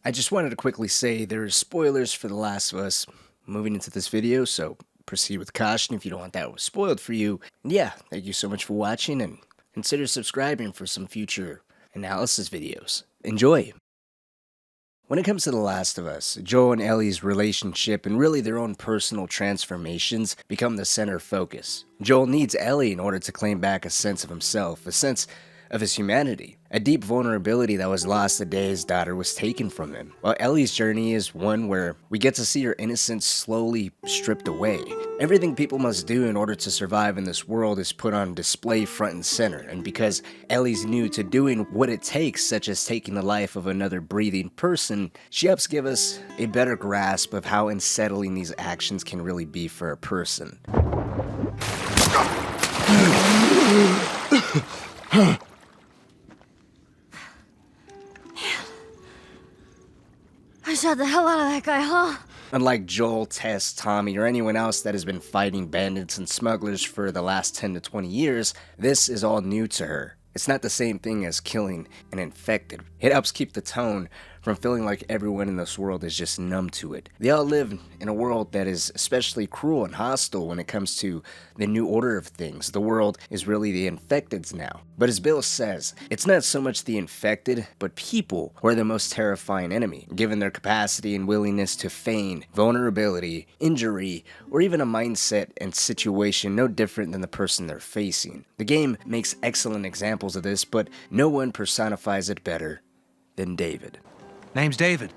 I just wanted to quickly say there are spoilers for The Last of Us moving into this video, so proceed with caution if you don't want that spoiled for you. And yeah, thank you so much for watching, and consider subscribing for some future analysis videos. Enjoy! When it comes to The Last of Us, Joel and Ellie's relationship and really their own personal transformations become the center focus. Joel needs Ellie in order to claim back a sense of himself, a sense of his humanity, a deep vulnerability that was lost the day his daughter was taken from him. While Ellie's journey is one where we get to see her innocence slowly stripped away. Everything people must do in order to survive in this world is put on display front and center, and because Ellie's new to doing what it takes, such as taking the life of another breathing person, she helps give us a better grasp of how unsettling these actions can really be for a person. I shot the hell out of that guy, huh? Unlike Joel, Tess, Tommy, or anyone else that has been fighting bandits and smugglers for the last 10 to 20 years, this is all new to her. It's not the same thing as killing an infected. It helps keep the tone from feeling like everyone in this world is just numb to it. They all live in a world that is especially cruel and hostile when it comes to the new order of things. The world is really the infecteds now. But as Bill says, it's not so much the infected, but people who are the most terrifying enemy, given their capacity and willingness to feign vulnerability, injury, or even a mindset and situation no different than the person they're facing. The game makes excellent examples of this, but no one personifies it better than David. Name's David.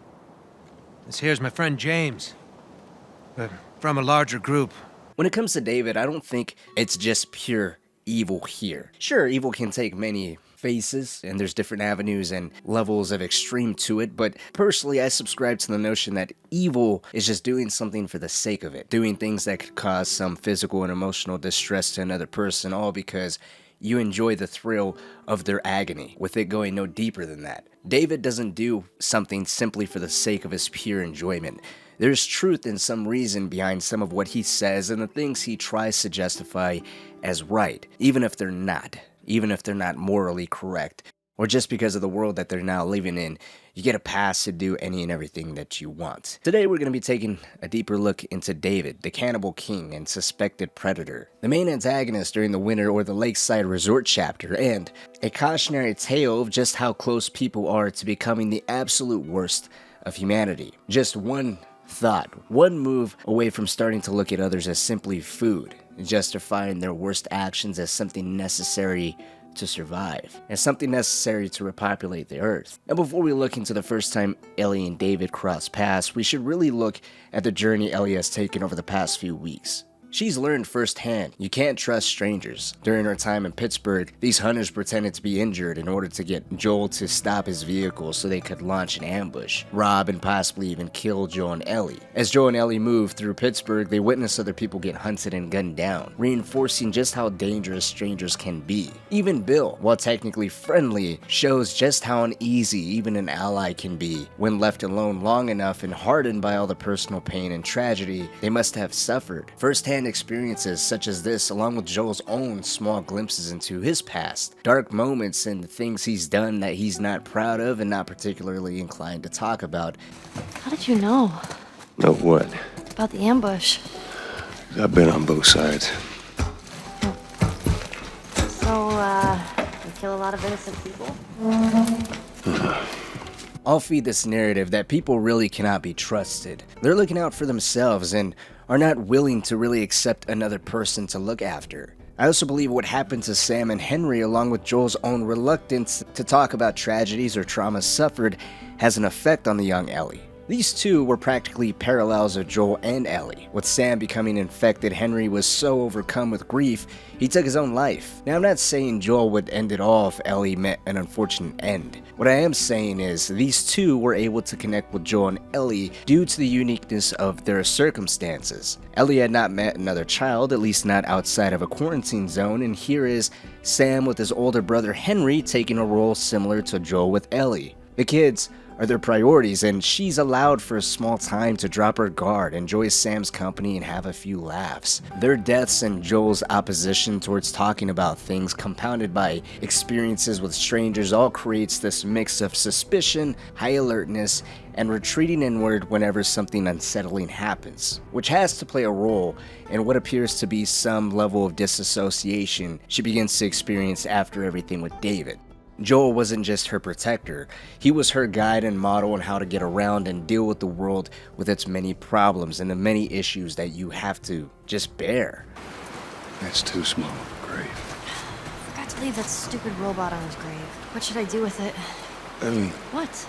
This here's my friend James. We're from a larger group. When it comes to David, I don't think it's just pure evil here. Sure, evil can take many faces, and there's different avenues and levels of extreme to it, but personally, I subscribe to the notion that evil is just doing something for the sake of it, doing things that could cause some physical and emotional distress to another person, all because you enjoy the thrill of their agony, with it going no deeper than that. David doesn't do something simply for the sake of his pure enjoyment. There's truth and some reason behind some of what he says and the things he tries to justify as right, even if they're not morally correct, or just because of the world that they're now living in. You get a pass to do any and everything that you want. Today we're going to be taking a deeper look into David, the cannibal king and suspected predator, the main antagonist during the winter or the lakeside resort chapter, and a cautionary tale of just how close people are to becoming the absolute worst of humanity. Just one thought, one move away from starting to look at others as simply food, justifying their worst actions as something necessary to survive, and something necessary to repopulate the earth. And before we look into the first time Ellie and David cross paths, we should really look at the journey Ellie has taken over the past few weeks. She's learned firsthand you can't trust strangers. During her time in Pittsburgh, these hunters pretended to be injured in order to get Joel to stop his vehicle so they could launch an ambush, rob, and possibly even kill Joel and Ellie. As Joel and Ellie moved through Pittsburgh, they witnessed other people get hunted and gunned down, reinforcing just how dangerous strangers can be. Even Bill, while technically friendly, shows just how uneasy even an ally can be when left alone long enough and hardened by all the personal pain and tragedy they must have suffered. Firsthand experiences such as this, along with Joel's own small glimpses into his past, dark moments and things he's done that he's not proud of and not particularly inclined to talk about. How did you know? Know what? About the ambush. I've been on both sides. So, you kill a lot of innocent people? I'll feed this narrative that people really cannot be trusted. They're looking out for themselves and are not willing to really accept another person to look after. I also believe what happened to Sam and Henry, along with Joel's own reluctance to talk about tragedies or traumas suffered, has an effect on the young Ellie. These two were practically parallels of Joel and Ellie. With Sam becoming infected, Henry was so overcome with grief, he took his own life. Now, I'm not saying Joel would end it all if Ellie met an unfortunate end. What I am saying is these two were able to connect with Joel and Ellie due to the uniqueness of their circumstances. Ellie had not met another child, at least not outside of a quarantine zone, and here is Sam with his older brother Henry taking a role similar to Joel with Ellie. The kids are their priorities, and she's allowed for a small time to drop her guard, enjoy Sam's company, and have a few laughs. Their deaths and Joel's opposition towards talking about things, compounded by experiences with strangers, all creates this mix of suspicion, high alertness, and retreating inward whenever something unsettling happens, which has to play a role in what appears to be some level of disassociation she begins to experience after everything with David. Joel wasn't just her protector, he was her guide and model on how to get around and deal with the world with its many problems and the many issues that you have to just bear. That's too small of a grave. Forgot to leave that stupid robot on his grave. What should I do with it? Ellie, What?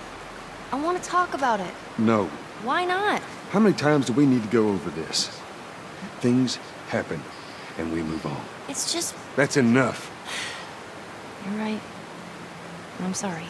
I want to talk about it. no. Why not? How many times do we need to go over this? Things happen, and we move on. It's just... That's enough. You're right. I'm sorry.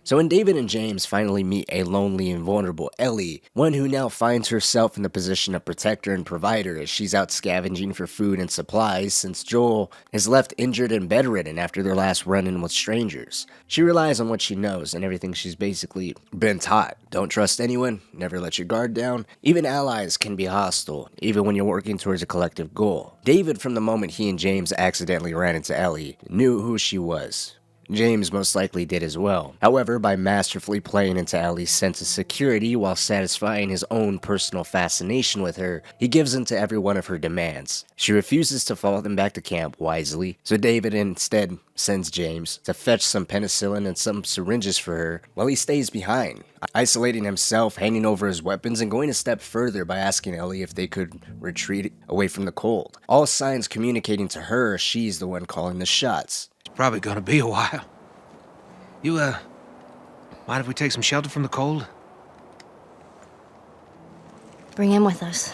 So when David and James finally meet a lonely and vulnerable Ellie, one who now finds herself in the position of protector and provider as she's out scavenging for food and supplies since Joel is left injured and bedridden after their last run-in with strangers. She relies on what she knows and everything she's basically been taught. Don't trust anyone, never let your guard down. Even allies can be hostile, even when you're working towards a collective goal. David, from the moment he and James accidentally ran into Ellie, knew who she was. James most likely did as well. However, by masterfully playing into Ellie's sense of security while satisfying his own personal fascination with her, he gives in to every one of her demands. She refuses to follow them back to camp wisely, so David instead sends James to fetch some penicillin and some syringes for her while he stays behind, isolating himself, handing over his weapons, and going a step further by asking Ellie if they could retreat away from the cold. All signs communicating to her she's the one calling the shots. Probably gonna be a while. You, mind if we take some shelter from the cold? Bring him with us.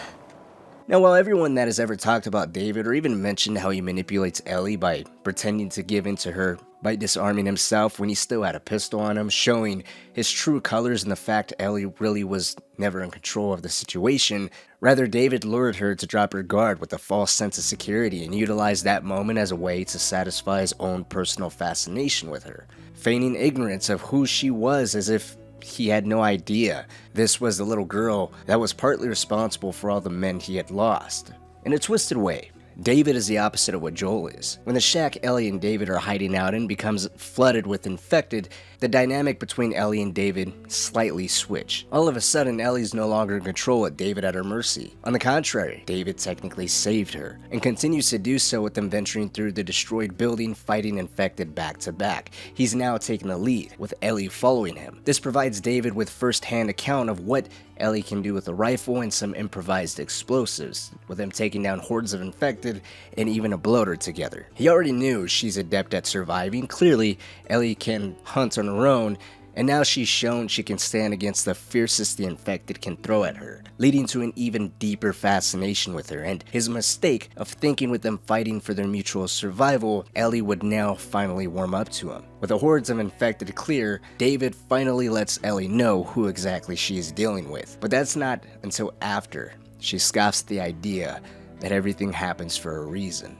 Now, while everyone that has ever talked about David or even mentioned how he manipulates Ellie by pretending to give in to her by disarming himself when he still had a pistol on him, showing his true colors and the fact Ellie really was never in control of the situation, rather David lured her to drop her guard with a false sense of security and utilized that moment as a way to satisfy his own personal fascination with her, feigning ignorance of who she was as if he had no idea this was the little girl that was partly responsible for all the men he had lost. In a twisted way, David is the opposite of what Joel is. When the shack Ellie and David are hiding out in becomes flooded with infected, the dynamic between Ellie and David slightly switch. All of a sudden, Ellie's no longer in control with David at her mercy. On the contrary, David technically saved her, and continues to do so with them venturing through the destroyed building, fighting infected back to back. He's now taking the lead, with Ellie following him. This provides David with first-hand account of what Ellie can do with a rifle and some improvised explosives, with them taking down hordes of infected and even a bloater together. He already knew she's adept at surviving. Clearly, Ellie can hunt on her own, and now she's shown she can stand against the fiercest the infected can throw at her, leading to an even deeper fascination with her, and his mistake of thinking with them fighting for their mutual survival, Ellie would now finally warm up to him. With the hordes of infected clear, David finally lets Ellie know who exactly she is dealing with, but that's not until after she scoffs at the idea that everything happens for a reason.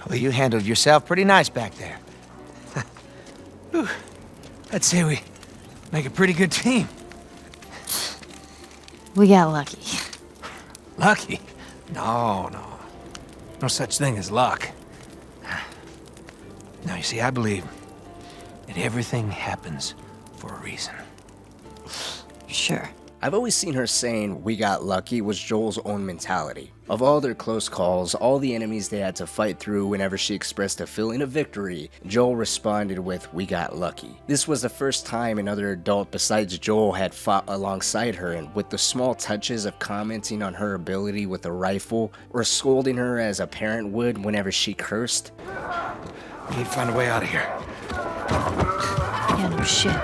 Well, you handled yourself pretty nice back there. Whew. I'd say we make a pretty good team. We got lucky. Lucky? No. No such thing as luck. Now, you see, I believe that everything happens for a reason. Sure. I've always seen her saying, "we got lucky," was Joel's own mentality. Of all their close calls, all the enemies they had to fight through, whenever she expressed a feeling of victory, Joel responded with, "we got lucky." This was the first time another adult besides Joel had fought alongside her, and with the small touches of commenting on her ability with a rifle, or scolding her as a parent would whenever she cursed. We need to find a way out of here. Yeah, no shit.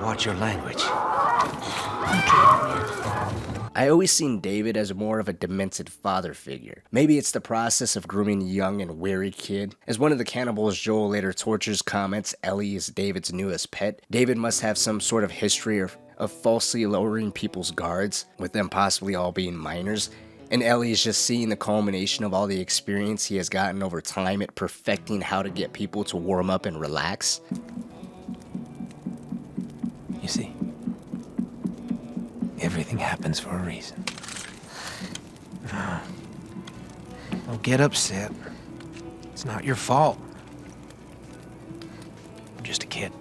Watch your language. I always seen David as more of a demented father figure. Maybe it's the process of grooming a young and wary kid. As one of the cannibals Joel later tortures comments Ellie is David's newest pet, David must have some sort of history of falsely lowering people's guards, with them possibly all being minors. And Ellie is just seeing the culmination of all the experience he has gotten over time at perfecting how to get people to warm up and relax. see, everything happens for a reason. No. Don't get upset. It's not your fault. I'm just a kid.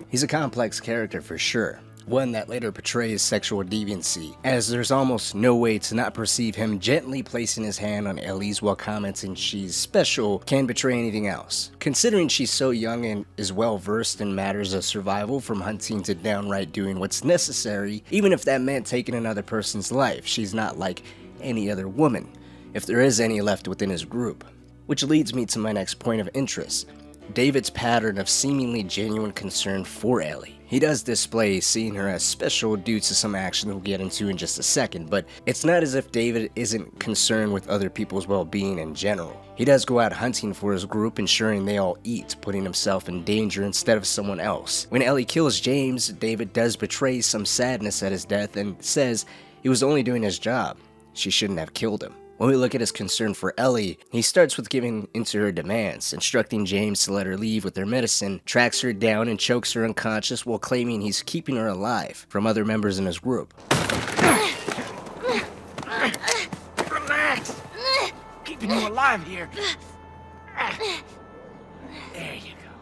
He's a complex character for sure. One that later portrays sexual deviancy, as there's almost no way to not perceive him gently placing his hand on Ellie's while commenting she's special can betray anything else. Considering she's so young and is well versed in matters of survival, from hunting to downright doing what's necessary, even if that meant taking another person's life, she's not like any other woman, if there is any left within his group. Which leads me to my next point of interest, David's pattern of seemingly genuine concern for Ellie. He does display seeing her as special due to some action we'll get into in just a second, but it's not as if David isn't concerned with other people's well-being in general. He does go out hunting for his group, ensuring they all eat, putting himself in danger instead of someone else. When Ellie kills James, David does betray some sadness at his death and says he was only doing his job. She shouldn't have killed him. When we look at his concern for Ellie, he starts with giving into her demands, instructing James to let her leave with their medicine, tracks her down and chokes her unconscious while claiming he's keeping her alive from other members in his group. Relax! Keeping you alive here. There you go.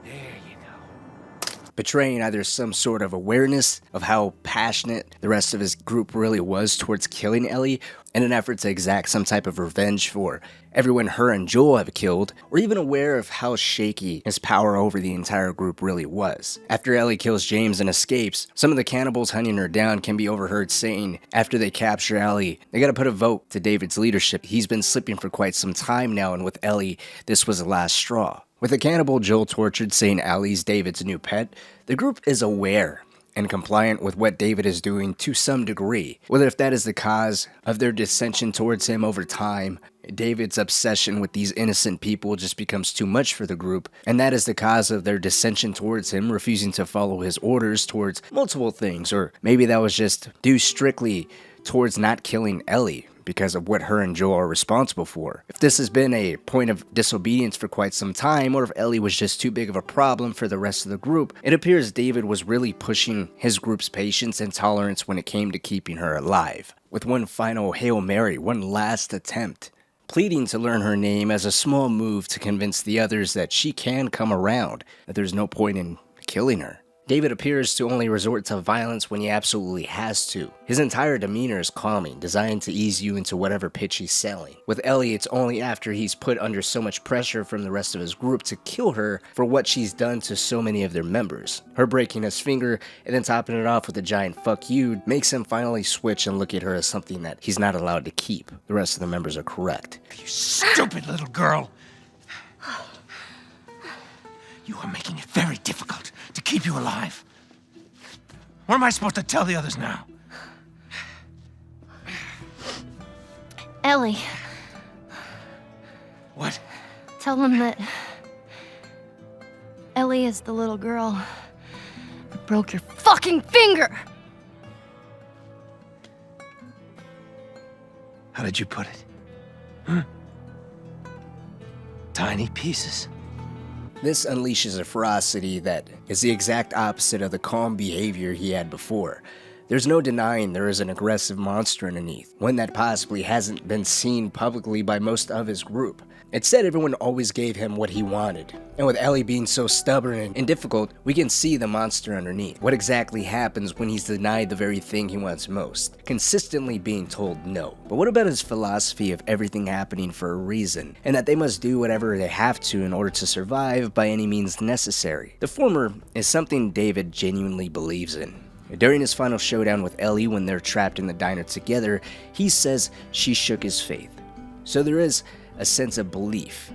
There you go. Betraying either some sort of awareness of how passionate the rest of his group really was towards killing Ellie, in an effort to exact some type of revenge for everyone her and Joel have killed, or even aware of how shaky his power over the entire group really was. After Ellie kills James and escapes, some of the cannibals hunting her down can be overheard saying, after they capture Ellie, they gotta put a vote to David's leadership. He's been slipping for quite some time now, and with Ellie, this was the last straw. With the cannibal Joel tortured saying Ellie's David's new pet, the group is aware and compliant with what David is doing to some degree. Whether if that is the cause of their dissension towards him over time, David's obsession with these innocent people just becomes too much for the group, and that is the cause of their dissension towards him, refusing to follow his orders towards multiple things, or maybe that was just due strictly towards not killing Ellie because of what her and Joel are responsible for. If this has been a point of disobedience for quite some time, or if Ellie was just too big of a problem for the rest of the group, it appears David was really pushing his group's patience and tolerance when it came to keeping her alive. With one final Hail Mary, one last attempt, pleading to learn her name as a small move to convince the others that she can come around, that there's no point in killing her. David appears to only resort to violence when he absolutely has to. His entire demeanor is calming, designed to ease you into whatever pitch he's selling. With Ellie, it's only after he's put under so much pressure from the rest of his group to kill her for what she's done to so many of their members. Her breaking his finger and then topping it off with a giant fuck you makes him finally switch and look at her as something that he's not allowed to keep. The rest of the members are correct. You stupid little girl! You are making it very difficult to keep you alive. What am I supposed to tell the others now? Ellie, What? tell them that Ellie is the little girl that broke your fucking finger! How did you put it? Tiny pieces. This unleashes a ferocity that is the exact opposite of the calm behavior he had before. There's no denying there is an aggressive monster underneath, one that possibly hasn't been seen publicly by most of his group. Instead, everyone always gave him what he wanted. And with Ellie being so stubborn and difficult, we can see the monster underneath. What exactly happens when he's denied the very thing he wants most? Consistently being told no. But what about his philosophy of everything happening for a reason, and that they must do whatever they have to in order to survive by any means necessary? The former is something David genuinely believes in. During his final showdown with Ellie when they're trapped in the diner together, he says she shook his faith. So there is a sense of belief.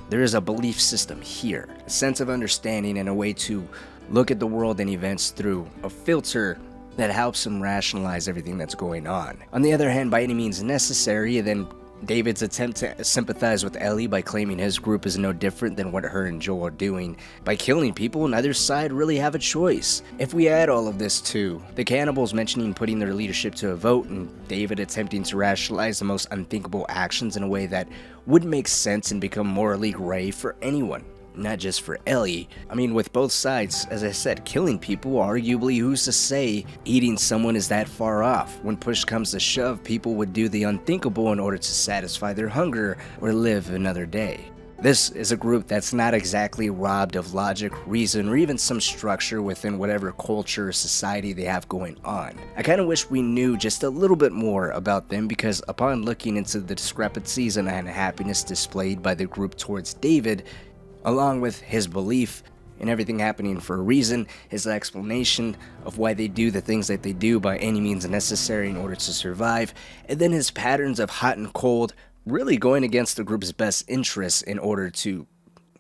There is a belief system here, a sense of understanding and a way to look at the world and events through a filter that helps him rationalize everything that's going on. On the other hand, by any means necessary, then David's attempt to sympathize with Ellie by claiming his group is no different than what her and Joel are doing. By killing people, neither side really have a choice. If we add all of this to the cannibals mentioning putting their leadership to a vote, and David attempting to rationalize the most unthinkable actions in a way that would make sense and become morally gray for anyone, not just for Ellie. I mean, with both sides, as I said, killing people, arguably, who's to say eating someone is that far off? When push comes to shove, people would do the unthinkable in order to satisfy their hunger or live another day. This is a group that's not exactly robbed of logic, reason, or even some structure within whatever culture or society they have going on. I kind of wish we knew just a little bit more about them, because upon looking into the discrepancies and unhappiness displayed by the group towards David, along with his belief in everything happening for a reason, his explanation of why they do the things that they do by any means necessary in order to survive, and then his patterns of hot and cold, really going against the group's best interests in order to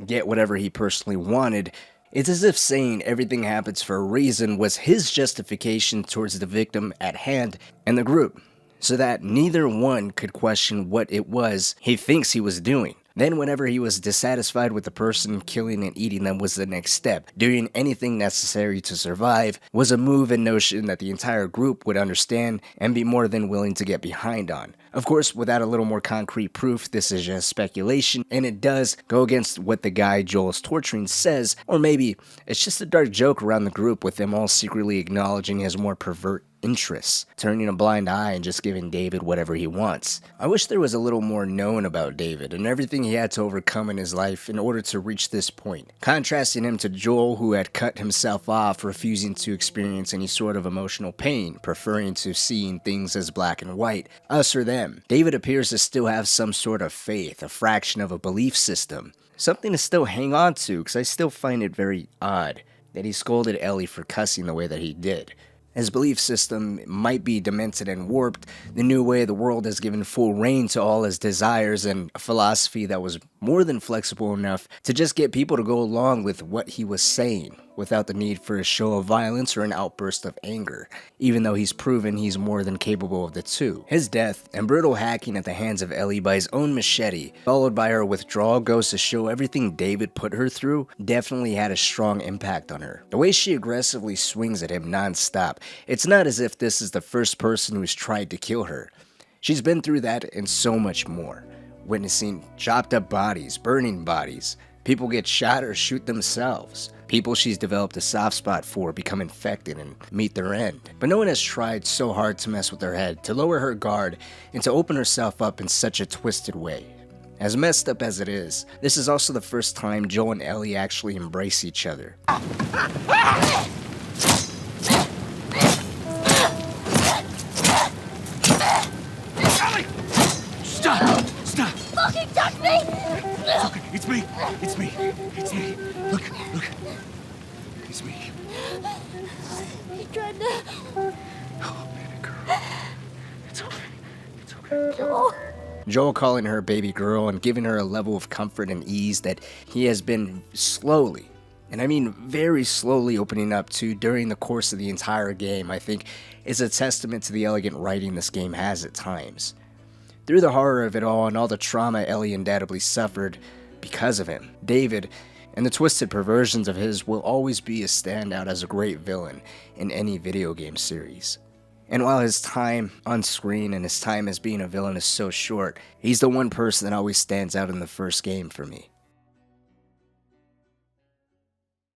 get whatever he personally wanted. It's as if saying everything happens for a reason was his justification towards the victim at hand and the group, so that neither one could question what it was he thinks he was doing. Then whenever he was dissatisfied with the person, killing and eating them was the next step. Doing anything necessary to survive was a move and notion that the entire group would understand and be more than willing to get behind on. Of course, without a little more concrete proof, this is just speculation, and it does go against what the guy Joel is torturing says, or maybe it's just a dark joke around the group with them all secretly acknowledging his more pervert interests, turning a blind eye and just giving David whatever he wants. I wish there was a little more known about David and everything he had to overcome in his life in order to reach this point, contrasting him to Joel, who had cut himself off, refusing to experience any sort of emotional pain, preferring to seeing things as black and white, us or them. David appears to still have some sort of faith, a fraction of a belief system, something to still hang on to, because I still find it very odd that he scolded Ellie for cussing the way that he did. His belief system might be demented and warped, the new way the world has given full reign to all his desires, and a philosophy that was more than flexible enough to just get people to go along with what he was saying, without the need for a show of violence or an outburst of anger, even though he's proven he's more than capable of the two. His death and brutal hacking at the hands of Ellie by his own machete, followed by her withdrawal, goes to show everything David put her through definitely had a strong impact on her. The way she aggressively swings at him non-stop, it's not as if this is the first person who's tried to kill her. She's been through that and so much more, witnessing chopped up bodies, burning bodies, people get shot or shoot themselves, people she's developed a soft spot for become infected and meet their end. But no one has tried so hard to mess with her head, to lower her guard, and to open herself up in such a twisted way. As messed up as it is, this is also the first time Joel and Ellie actually embrace each other. Stop! Stop! Fucking touch me! Okay, it's me! It's me! It's me! Look! It's me. He tried to... Oh, baby girl. It's okay. It's okay. Oh. Joel calling her baby girl and giving her a level of comfort and ease that he has been slowly, and I mean very slowly, opening up to during the course of the entire game, I think is a testament to the elegant writing this game has at times. Through the horror of it all and all the trauma Ellie undoubtedly suffered because of him, David and the twisted perversions of his will always be a standout as a great villain in any video game series. And while his time on screen and his time as being a villain is so short, he's the one person that always stands out in the first game for me.